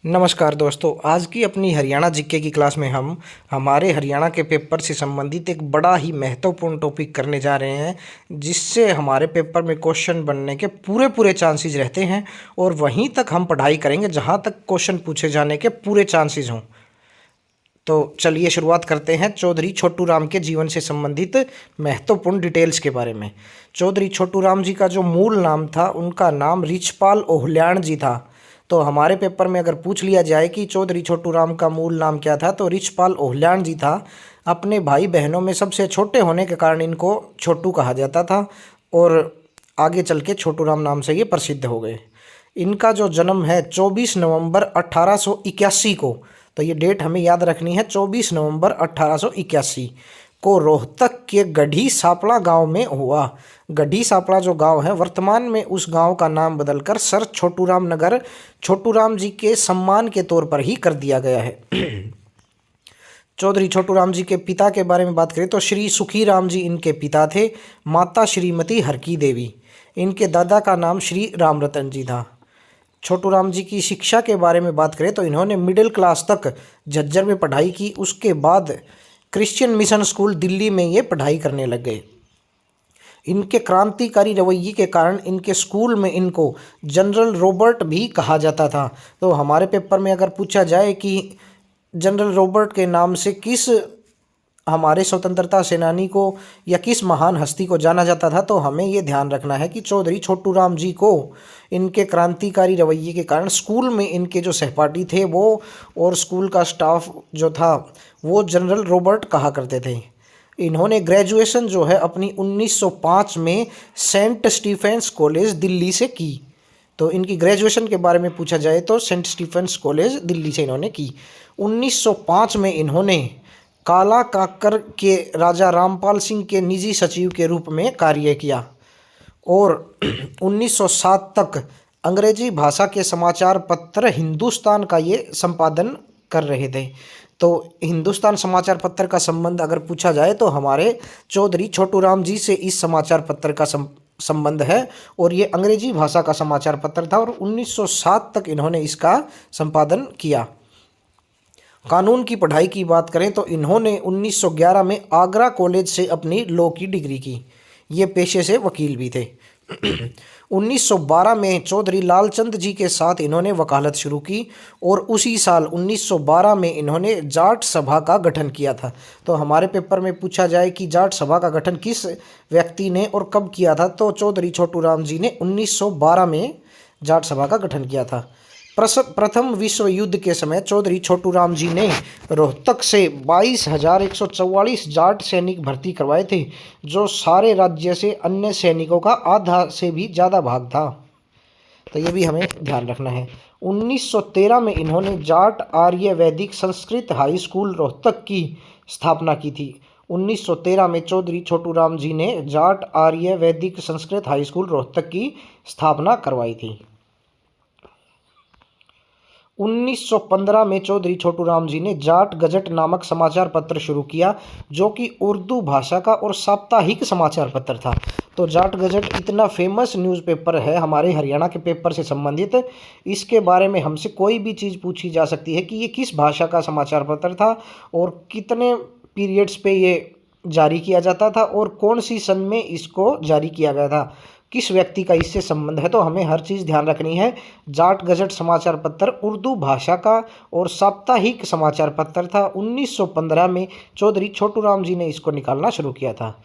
नमस्कार दोस्तों, आज की अपनी हरियाणा जीके की क्लास में हम हमारे हरियाणा के पेपर से संबंधित एक बड़ा ही महत्वपूर्ण टॉपिक करने जा रहे हैं, जिससे हमारे पेपर में क्वेश्चन बनने के पूरे पूरे चांसेस रहते हैं और वहीं तक हम पढ़ाई करेंगे जहां तक क्वेश्चन पूछे जाने के पूरे चांसेस हों। तो चलिए शुरुआत करते हैं चौधरी छोटू राम के जीवन से संबंधित महत्वपूर्ण डिटेल्स के बारे में। चौधरी छोटू राम जी का जो मूल नाम था, उनका नाम रिछपाल ओहल्याण जी था। तो हमारे पेपर में अगर पूछ लिया जाए कि चौधरी छोटू राम का मूल नाम क्या था, तो रिछपाल ओहल्याण जी था। अपने भाई बहनों में सबसे छोटे होने के कारण इनको छोटू कहा जाता था और आगे चल के छोटू राम नाम से ये प्रसिद्ध हो गए। इनका जो जन्म है 24 नवंबर 1881 को, तो ये डेट हमें याद रखनी है, 24 नवंबर 1881 को रोहतक के गढ़ी सापड़ा गांव में हुआ। गढ़ी सापड़ा जो गांव है, वर्तमान में उस गांव का नाम बदलकर सर छोटूराम नगर छोटूराम जी के सम्मान के तौर पर ही कर दिया गया है। चौधरी छोटूराम जी के पिता के बारे में बात करें तो श्री सुखीराम जी इनके पिता थे, माता श्रीमती हरकी देवी। इनके दादा का नाम श्री रामरतन जी था। छोटूराम जी की शिक्षा के बारे में बात करें तो इन्होंने मिडिल क्लास तक झज्जर में पढ़ाई की। उसके बाद क्रिश्चियन मिशन स्कूल दिल्ली में ये पढ़ाई करने लग गए। इनके क्रांतिकारी रवैये के कारण इनके स्कूल में इनको जनरल रॉबर्ट भी कहा जाता था। तो हमारे पेपर में अगर पूछा जाए कि जनरल रॉबर्ट के नाम से किस हमारे स्वतंत्रता सेनानी को या किस महान हस्ती को जाना जाता था, तो हमें ये ध्यान रखना है कि चौधरी छोटूराम जी को इनके क्रांतिकारी रवैये के कारण स्कूल में इनके जो सहपाठी थे वो और स्कूल का स्टाफ जो था वो जनरल रॉबर्ट कहा करते थे। इन्होंने ग्रेजुएशन जो है अपनी 1905 में सेंट स्टीफेंस कॉलेज दिल्ली से की। तो इनकी ग्रेजुएशन के बारे में पूछा जाए तो सेंट स्टीफेंस कॉलेज दिल्ली से इन्होंने की। 1905 में इन्होंने काला काकर के राजा रामपाल सिंह के निजी सचिव के रूप में कार्य किया और 1907 तक अंग्रेजी भाषा के समाचार पत्र हिंदुस्तान का ये संपादन कर रहे थे। तो हिंदुस्तान समाचार पत्र का संबंध अगर पूछा जाए तो हमारे चौधरी छोटूराम जी से इस समाचार पत्र का संबंध है और ये अंग्रेजी भाषा का समाचार पत्र था और 1907 तक इन्होंने इसका संपादन किया। कानून की पढ़ाई की बात करें तो इन्होंने 1911 में आगरा कॉलेज से अपनी लॉ की डिग्री की। ये पेशे से वकील भी थे। 1912 में चौधरी लालचंद जी के साथ इन्होंने वकालत शुरू की और उसी साल 1912 में इन्होंने जाट सभा का गठन किया था। तो हमारे पेपर में पूछा जाए कि जाट सभा का गठन किस व्यक्ति ने और कब किया था, तो चौधरी छोटूराम जी ने 1912 में जाट सभा का गठन किया था। प्रथम विश्व युद्ध के समय चौधरी छोटूराम जी ने रोहतक से 22,144 जाट सैनिक भर्ती करवाए थे, जो सारे राज्य से अन्य सैनिकों का आधा से भी ज़्यादा भाग था। तो ये भी हमें ध्यान रखना है। 1913 में इन्होंने जाट आर्य वैदिक संस्कृत हाई स्कूल रोहतक की स्थापना की थी। 1913 में चौधरी छोटूराम जी ने जाट आर्य वैदिक संस्कृत हाई स्कूल रोहतक की स्थापना करवाई थी। 1915 में चौधरी छोटूराम जी ने जाट गजट नामक समाचार पत्र शुरू किया, जो कि उर्दू भाषा का और साप्ताहिक समाचार पत्र था। तो जाट गजट इतना फेमस न्यूज़पेपर है हमारे हरियाणा के पेपर से संबंधित। इसके बारे में हमसे कोई भी चीज़ पूछी जा सकती है कि ये किस भाषा का समाचार पत्र था और कितने पीरियड्स पे ये जारी किया जाता था और कौन सी सन में इसको जारी किया गया था, किस व्यक्ति का इससे संबंध है। तो हमें हर चीज़ ध्यान रखनी है। जाट गजट समाचार पत्र उर्दू भाषा का और साप्ताहिक समाचार पत्र था। 1915 में चौधरी छोटूराम जी ने इसको निकालना शुरू किया था।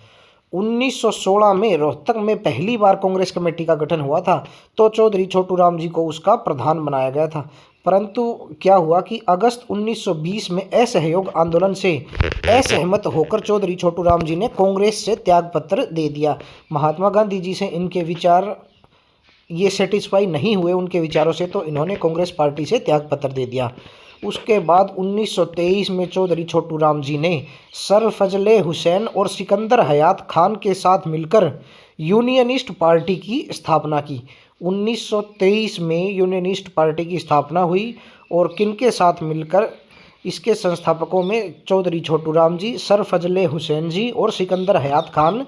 1916 में रोहतक में पहली बार कांग्रेस कमेटी का गठन हुआ था, तो चौधरी छोटूराम जी को उसका प्रधान बनाया गया था। परंतु क्या हुआ कि अगस्त 1920 में असहयोग आंदोलन से असहमत होकर चौधरी छोटूराम जी ने कांग्रेस से त्यागपत्र दे दिया। महात्मा गांधी जी से इनके विचार ये सेटिस्फाई नहीं हुए उनके विचारों से, तो इन्होंने कांग्रेस पार्टी से त्यागपत्र दे दिया। उसके बाद 1923 में चौधरी छोटूराम जी ने सर फजले हुसैन और सिकंदर हयात खान के साथ मिलकर यूनियनिस्ट पार्टी की स्थापना की। 1923 में यूनियनिस्ट पार्टी की स्थापना हुई और किनके साथ मिलकर? इसके संस्थापकों में चौधरी छोटूराम जी, सर फजले हुसैन जी और सिकंदर हयात खान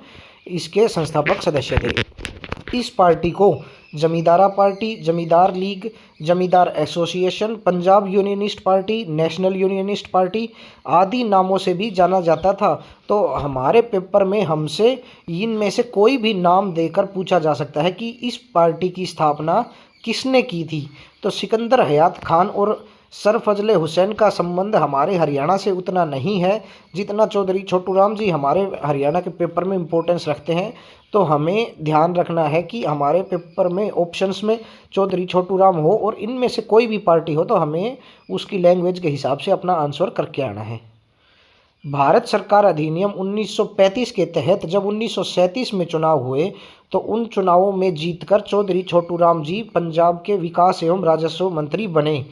इसके संस्थापक सदस्य थे। इस पार्टी को जमींदारा पार्टी, जमींदार लीग, जमींदार association, Punjab unionist party, national unionist party आदि नामों से भी जाना जाता था। तो हमारे पेपर में हमसे इनमें से कोई भी नाम देकर पूछा जा सकता है कि इस पार्टी की स्थापना किसने की थी। तो सिकंदर हयात खान और सर फजले हुसैन का संबंध हमारे हरियाणा से उतना नहीं है जितना चौधरी छोटूराम जी हमारे हरियाणा के पेपर में इम्पोर्टेंस रखते हैं। तो हमें ध्यान रखना है कि हमारे पेपर में ऑप्शंस में चौधरी छोटूराम हो और इनमें से कोई भी पार्टी हो तो हमें उसकी लैंग्वेज के हिसाब से अपना आंसर करके आना है। भारत सरकार अधिनियम 1935 के तहत जब 1937 में चुनाव हुए तो उन चुनावों में जीतकर चौधरी छोटूराम जी पंजाब के विकास एवं राजस्व मंत्री बने।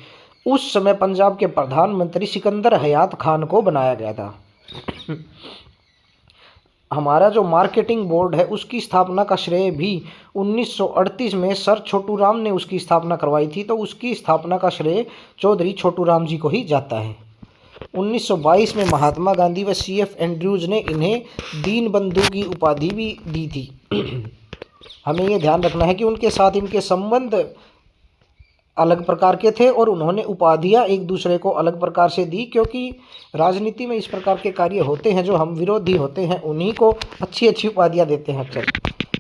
उस समय पंजाब के प्रधानमंत्री सिकंदर हयात खान को बनाया गया था। हमारा जो मार्केटिंग बोर्ड है उसकी स्थापना का श्रेय भी 1938 में सर छोटूराम ने उसकी स्थापना करवाई थी, तो उसकी स्थापना का श्रेय चौधरी छोटूराम जी को ही जाता है। 1922 में महात्मा गांधी व CF एंड्रयूज ने इन्हें दीनबंधु की उपाधि भी दी थी। हमें ये ध्यान रखना है कि उनके साथ इनके संबंध अलग प्रकार के थे और उन्होंने उपाधियां एक दूसरे को अलग प्रकार से दी, क्योंकि राजनीति में इस प्रकार के कार्य होते हैं जो हम विरोधी होते हैं उन्हीं को अच्छी अच्छी उपाधियां देते हैं अक्सर।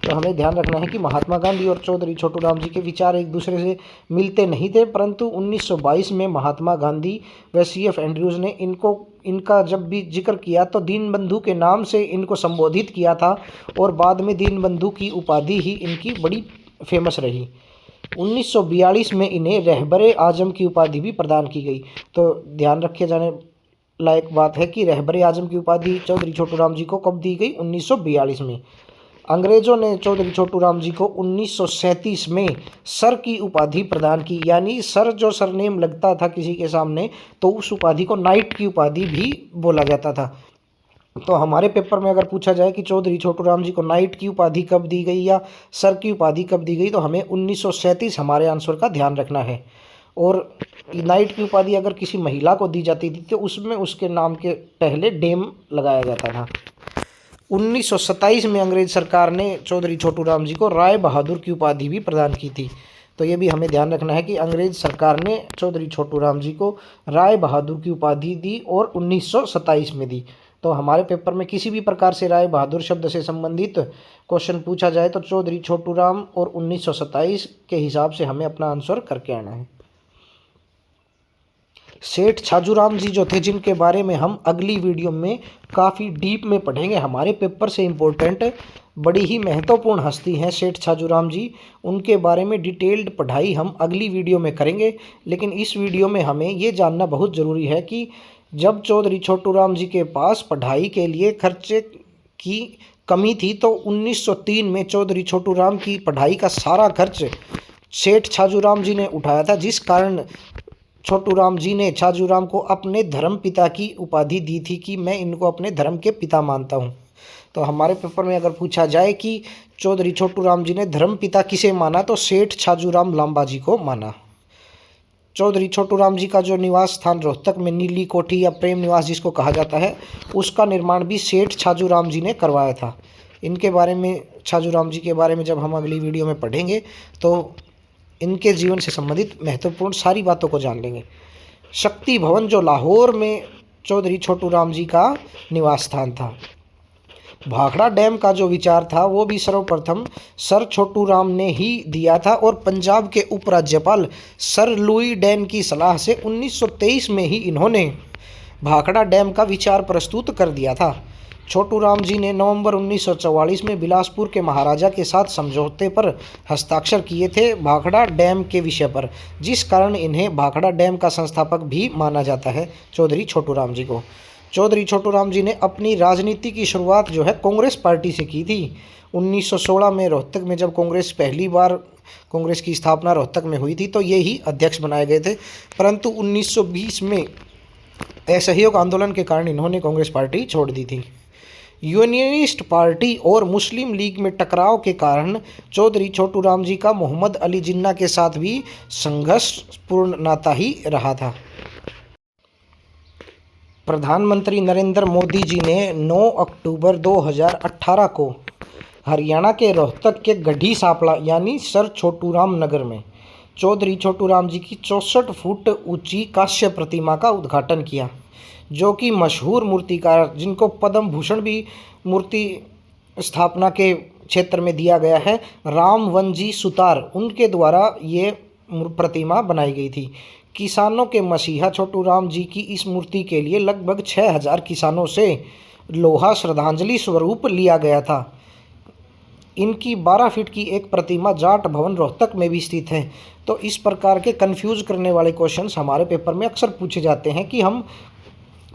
तो हमें ध्यान रखना है कि महात्मा गांधी और चौधरी छोटूराम जी के विचार एक दूसरे से मिलते नहीं थे, परंतु 1922 में महात्मा गांधी व CF एंड्रयूज ने इनका जब भी जिक्र किया तो दीनबंधु के नाम से इनको संबोधित किया था और बाद में दीनबंधु की उपाधि ही इनकी बड़ी फेमस रही। 1942 में इन्हें रहबरे आजम की उपाधि भी प्रदान की गई। तो ध्यान रखे जाने लायक बात है कि रहबरे आजम की उपाधि चौधरी छोटूराम जी को कब दी गई? 1942 में। अंग्रेज़ों ने चौधरी छोटूराम जी को 1937 में सर की उपाधि प्रदान की, यानी सर जो सरनेम लगता था किसी के सामने तो उस उपाधि को नाइट की उपाधि भी बोला जाता था। तो हमारे पेपर में अगर पूछा जाए कि चौधरी छोटूराम जी को नाइट की उपाधि कब दी गई या सर की उपाधि कब दी गई, तो हमें 1937 हमारे आंसर का ध्यान रखना है। और नाइट की उपाधि अगर किसी महिला को दी जाती थी तो उसमें उसके नाम के पहले डेम लगाया जाता था। 1927 में अंग्रेज सरकार ने चौधरी छोटूराम जी को राय बहादुर की उपाधि भी प्रदान की थी। तो ये भी हमें ध्यान रखना है कि अंग्रेज सरकार ने चौधरी छोटूराम जी को राय बहादुर की उपाधि दी और 1927 में दी। तो हमारे पेपर में किसी भी प्रकार से राय बहादुर शब्द से संबंधित क्वेश्चन पूछा जाए तो चौधरी छोटूराम और 1927 के हिसाब से हमें अपना आंसर करके आना है। सेठ छाजूराम जी जो थे, जिनके बारे में हम अगली वीडियो में काफ़ी डीप में पढ़ेंगे, हमारे पेपर से इम्पोर्टेंट बड़ी ही महत्वपूर्ण हस्ती हैं सेठ छाजूराम जी। उनके बारे में डिटेल्ड पढ़ाई हम अगली वीडियो में करेंगे, लेकिन इस वीडियो में हमें ये जानना बहुत ज़रूरी है कि जब चौधरी छोटूराम जी के पास पढ़ाई के लिए खर्चे की कमी थी तो 1903 में चौधरी छोटूराम की पढ़ाई का सारा खर्च सेठ छाजूराम जी ने उठाया था, जिस कारण छोटूराम जी ने छाजूराम को अपने धर्म पिता की उपाधि दी थी कि मैं इनको अपने धर्म के पिता मानता हूँ। तो हमारे पेपर में अगर पूछा जाए कि चौधरी छोटूराम जी ने धर्म पिता किसे माना तो सेठ छाजूराम लांबा जी को माना। चौधरी छोटूराम जी का जो निवास स्थान रोहतक में नीली कोठी या प्रेम निवास जिसको कहा जाता है, उसका निर्माण भी सेठ छाजूराम जी ने करवाया था। इनके बारे में, छाजूराम जी के बारे में जब हम अगली वीडियो में पढ़ेंगे तो इनके जीवन से संबंधित महत्वपूर्ण सारी बातों को जान लेंगे। शक्ति भवन जो लाहौर में चौधरी छोटूराम जी का निवास स्थान था। भाखड़ा डैम का जो विचार था वो भी सर्वप्रथम सर छोटूराम ने ही दिया था और पंजाब के उपराज्यपाल सर लुई डैन की सलाह से 1923 में ही इन्होंने भाखड़ा डैम का विचार प्रस्तुत कर दिया था। छोटूराम जी ने नवंबर 1944 में बिलासपुर के महाराजा के साथ समझौते पर हस्ताक्षर किए थे भाखड़ा डैम के विषय पर, जिस कारण इन्हें भाखड़ा डैम का संस्थापक भी माना जाता है चौधरी छोटूराम जी को। चौधरी छोटूराम जी ने अपनी राजनीति की शुरुआत जो है कांग्रेस पार्टी से की थी। 1916 में रोहतक में जब पहली बार कांग्रेस की स्थापना रोहतक में हुई थी तो ये ही अध्यक्ष बनाए गए थे, परंतु 1920 में असहयोग आंदोलन के कारण इन्होंने कांग्रेस पार्टी छोड़ दी थी। यूनियनिस्ट पार्टी और मुस्लिम लीग में टकराव के कारण चौधरी छोटूराम जी का मोहम्मद अली जिन्ना के साथ भी संघर्षपूर्ण नाता ही रहा था। प्रधानमंत्री नरेंद्र मोदी जी ने 9 अक्टूबर 2018 को हरियाणा के रोहतक के गढ़ी सापड़ा यानी सर छोटूराम नगर में चौधरी छोटूराम जी की 64 फुट ऊंची कांस्य प्रतिमा का उद्घाटन किया, जो कि मशहूर मूर्तिकार जिनको पद्म भूषण भी मूर्ति स्थापना के क्षेत्र में दिया गया है, रामवनजी सुतार, उनके द्वारा ये प्रतिमा बनाई गई थी। किसानों के मसीहा छोटूराम जी की इस मूर्ति के लिए लगभग 6000 किसानों से लोहा श्रद्धांजलि स्वरूप लिया गया था। इनकी 12 फीट की एक प्रतिमा जाट भवन रोहतक में भी स्थित है। तो इस प्रकार के कंफ्यूज करने वाले क्वेश्चंस हमारे पेपर में अक्सर पूछे जाते हैं कि हम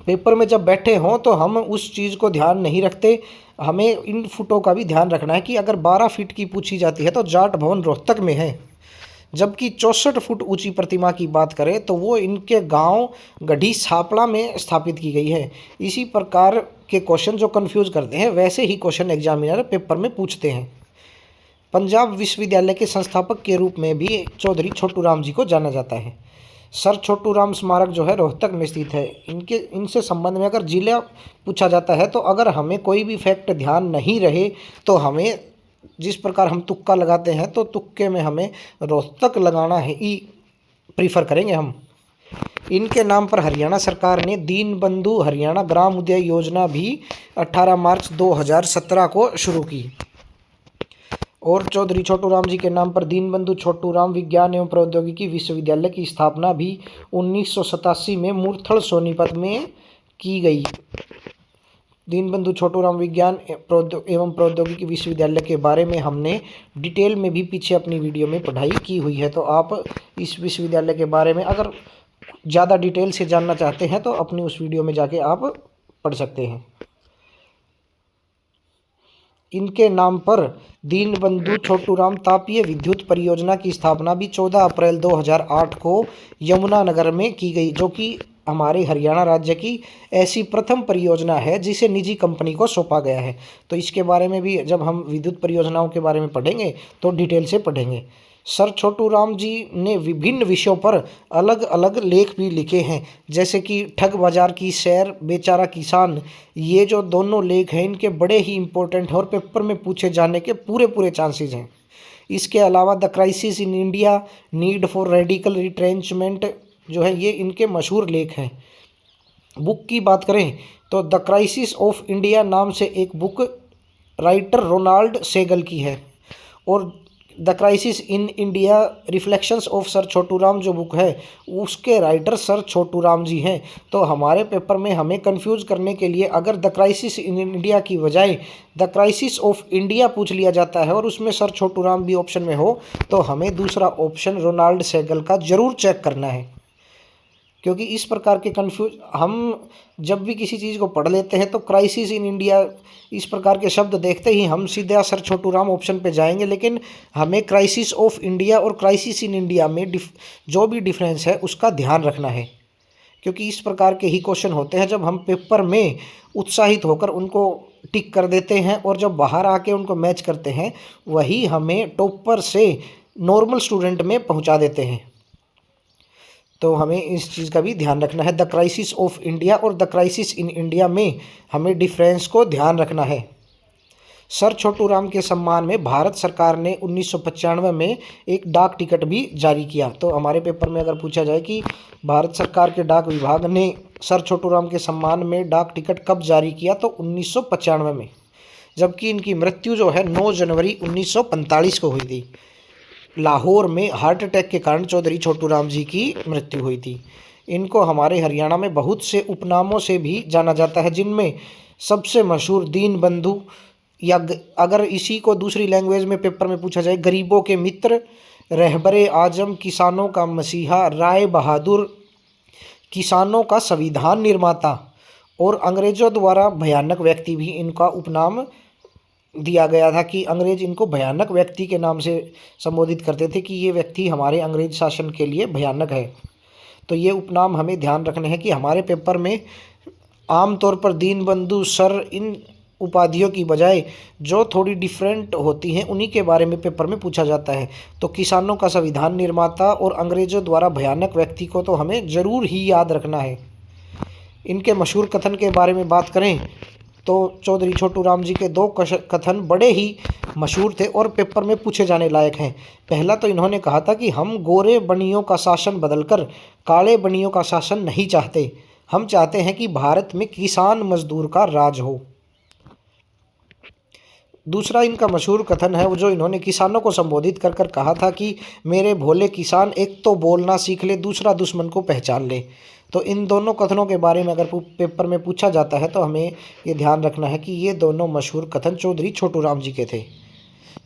पेपर में जब बैठे हों तो हम उस चीज़ को ध्यान नहीं रखते। हमें इन फुटों का भी ध्यान रखना है कि अगर 12 फीट की पूछी जाती है तो जाट भवन रोहतक में है, जबकि 64 फुट ऊंची प्रतिमा की बात करें तो वो इनके गांव गढ़ी सापड़ा में स्थापित की गई है। इसी प्रकार के क्वेश्चन जो कंफ्यूज करते हैं वैसे ही क्वेश्चन एग्जामिनर पेपर में पूछते हैं। पंजाब विश्वविद्यालय के संस्थापक के रूप में भी चौधरी छोटूराम जी को जाना जाता है। सर छोटूराम स्मारक जो है रोहतक में स्थित है। इनसे संबंध में अगर जिला पूछा जाता है तो अगर हमें कोई भी फैक्ट ध्यान नहीं रहे तो हमें जिस प्रकार हम तुक्का लगाते हैं तो तुक्के में हमें रोहतक लगाना ही प्रीफर करेंगे हम। इनके नाम पर हरियाणा सरकार ने दीन बंधु हरियाणा ग्राम उदय योजना भी 18 मार्च 2017 को शुरू की। और चौधरी छोटूराम जी के नाम पर दीनबंधु छोटूराम विज्ञान एवं प्रौद्योगिकी विश्वविद्यालय की स्थापना भी 1987 में मूर्थल सोनीपत में की गई। दीनबंधु छोटूराम विज्ञान एवं प्रौद्योगिकी विश्वविद्यालय के बारे में हमने डिटेल में भी पीछे अपनी वीडियो में पढ़ाई की हुई है, तो आप इस विश्वविद्यालय के बारे में अगर ज़्यादा डिटेल से जानना चाहते हैं तो अपनी उस वीडियो में जाके आप पढ़ सकते हैं। इनके नाम पर दीनबंधु छोटूराम तापीय विद्युत परियोजना की स्थापना भी 14 अप्रैल 2008 को यमुनानगर में की गई, जो कि हमारे हरियाणा राज्य की ऐसी प्रथम परियोजना है जिसे निजी कंपनी को सौंपा गया है। तो इसके बारे में भी जब हम विद्युत परियोजनाओं के बारे में पढ़ेंगे तो डिटेल से पढ़ेंगे। सर छोटूराम जी ने विभिन्न विषयों पर अलग अलग लेख भी लिखे हैं, जैसे कि ठग बाजार की सैर, बेचारा किसान। ये जो दोनों लेख हैं इनके बड़े ही इम्पोर्टेंट हैं और पेपर में पूछे जाने के पूरे चांसेस हैं। इसके अलावा the crisis in India, need for radical retrenchment जो है ये इनके मशहूर लेख हैं। बुक की बात करें तो द क्राइसिस ऑफ इंडिया नाम से एक बुक राइटर रोनाल्ड सेगल की है, और the crisis in India reflections of sir Chhoturam जो बुक है उसके राइटर सर छोटूराम जी हैं। तो हमारे पेपर में हमें कंफ्यूज करने के लिए अगर द क्राइसिस इन इंडिया की बजाय द क्राइसिस ऑफ इंडिया पूछ लिया जाता है और उसमें सर छोटूराम भी ऑप्शन में हो तो हमें दूसरा ऑप्शन रोनाल्ड सेगल का ज़रूर चेक करना है, क्योंकि इस प्रकार के हम जब भी किसी चीज़ को पढ़ लेते हैं तो क्राइसिस इन इंडिया इस प्रकार के शब्द देखते ही हम सीधा सर छोटूराम ऑप्शन पे जाएंगे, लेकिन हमें क्राइसिस ऑफ इंडिया और क्राइसिस इन इंडिया में जो भी डिफरेंस है उसका ध्यान रखना है, क्योंकि इस प्रकार के ही क्वेश्चन होते हैं जब हम पेपर में उत्साहित होकर उनको टिक कर देते हैं और जब बाहर आके उनको मैच करते हैं वही हमें टॉपर से नॉर्मल स्टूडेंट में पहुँचा देते हैं। तो हमें इस चीज़ का भी ध्यान रखना है। द क्राइसिस ऑफ इंडिया और द क्राइसिस इन इंडिया में हमें डिफरेंस को ध्यान रखना है। सर छोटूराम के सम्मान में भारत सरकार ने 1995 में एक डाक टिकट भी जारी किया। तो हमारे पेपर में अगर पूछा जाए कि भारत सरकार के डाक विभाग ने सर छोटूराम के सम्मान में डाक टिकट कब जारी किया, तो 1995 में, जबकि इनकी मृत्यु जो है 9 जनवरी 1945 को हुई थी। लाहौर में हार्ट अटैक के कारण चौधरी छोटूराम जी की मृत्यु हुई थी। इनको हमारे हरियाणा में बहुत से उपनामों से भी जाना जाता है, जिनमें सबसे मशहूर दीन बंधु, या अगर इसी को दूसरी लैंग्वेज में पेपर में पूछा जाए गरीबों के मित्र, रहबरे आजम, किसानों का मसीहा, राय बहादुर, किसानों का संविधान निर्माता, और अंग्रेज़ों द्वारा भयानक व्यक्ति भी इनका उपनाम दिया गया था कि अंग्रेज इनको भयानक व्यक्ति के नाम से संबोधित करते थे कि ये व्यक्ति हमारे अंग्रेज शासन के लिए भयानक है। तो ये उपनाम हमें ध्यान रखने हैं कि हमारे पेपर में आमतौर पर दीनबंधु, सर, इन उपाधियों की बजाय जो थोड़ी डिफरेंट होती हैं उन्हीं के बारे में पेपर में पूछा जाता है। तो किसानों का संविधान निर्माता और अंग्रेज़ों द्वारा भयानक व्यक्ति को तो हमें ज़रूर ही याद रखना है। इनके मशहूर कथन के बारे में बात करें तो चौधरी छोटू राम जी के दो कथन बड़े ही मशहूर थे और पेपर में पूछे जाने लायक हैं। पहला तो इन्होंने कहा था कि हम गोरे बनियों का शासन बदलकर काले बनियों का शासन नहीं चाहते, हम चाहते हैं कि भारत में किसान मजदूर का राज हो। दूसरा इनका मशहूर कथन है वो जो इन्होंने किसानों को संबोधित कर कर कहा था कि मेरे भोले किसान, एक तो बोलना सीख ले, दूसरा दुश्मन को पहचान ले। तो इन दोनों कथनों के बारे में अगर पेपर में पूछा जाता है तो हमें ये ध्यान रखना है कि ये दोनों मशहूर कथन चौधरी छोटू राम जी के थे।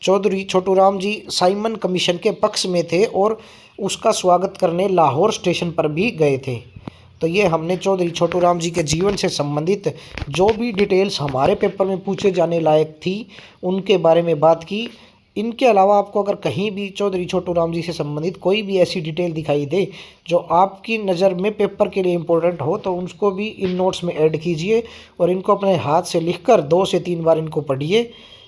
चौधरी छोटू राम जी साइमन कमीशन के पक्ष में थे और उसका स्वागत करने लाहौर स्टेशन पर भी गए थे। तो ये हमने चौधरी छोटू राम जी के जीवन से संबंधित जो भी डिटेल्स हमारे पेपर में पूछे जाने लायक थी उनके बारे में बात की। इनके अलावा आपको अगर कहीं भी चौधरी छोटू राम जी से संबंधित कोई भी ऐसी डिटेल दिखाई दे जो आपकी नज़र में पेपर के लिए इम्पोर्टेंट हो तो उसको भी इन नोट्स में ऐड कीजिए और इनको अपने हाथ से लिखकर 2 से 3 बार इनको पढ़िए।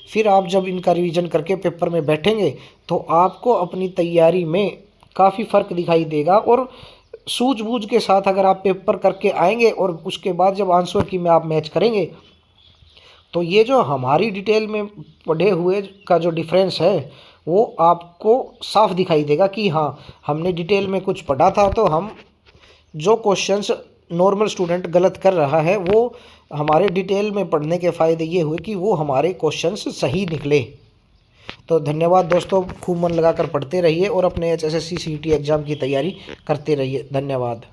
फिर आप जब इनका रिवीजन करके पेपर में बैठेंगे तो आपको अपनी तैयारी में काफ़ी फ़र्क दिखाई देगा और सूझबूझ के साथ अगर आप पेपर करके आएंगे और उसके बाद जब आंसर की में आप मैच करेंगे तो ये जो हमारी डिटेल में पढ़े हुए का जो डिफरेंस है वो आपको साफ दिखाई देगा कि हाँ हमने डिटेल में कुछ पढ़ा था तो हम जो क्वेश्चंस नॉर्मल स्टूडेंट गलत कर रहा है वो हमारे डिटेल में पढ़ने के फ़ायदे ये हुए कि वो हमारे क्वेश्चंस सही निकले। तो धन्यवाद दोस्तों, खूब मन लगाकर पढ़ते रहिए और अपने HSSC CET एग्ज़ाम की तैयारी करते रहिए। धन्यवाद।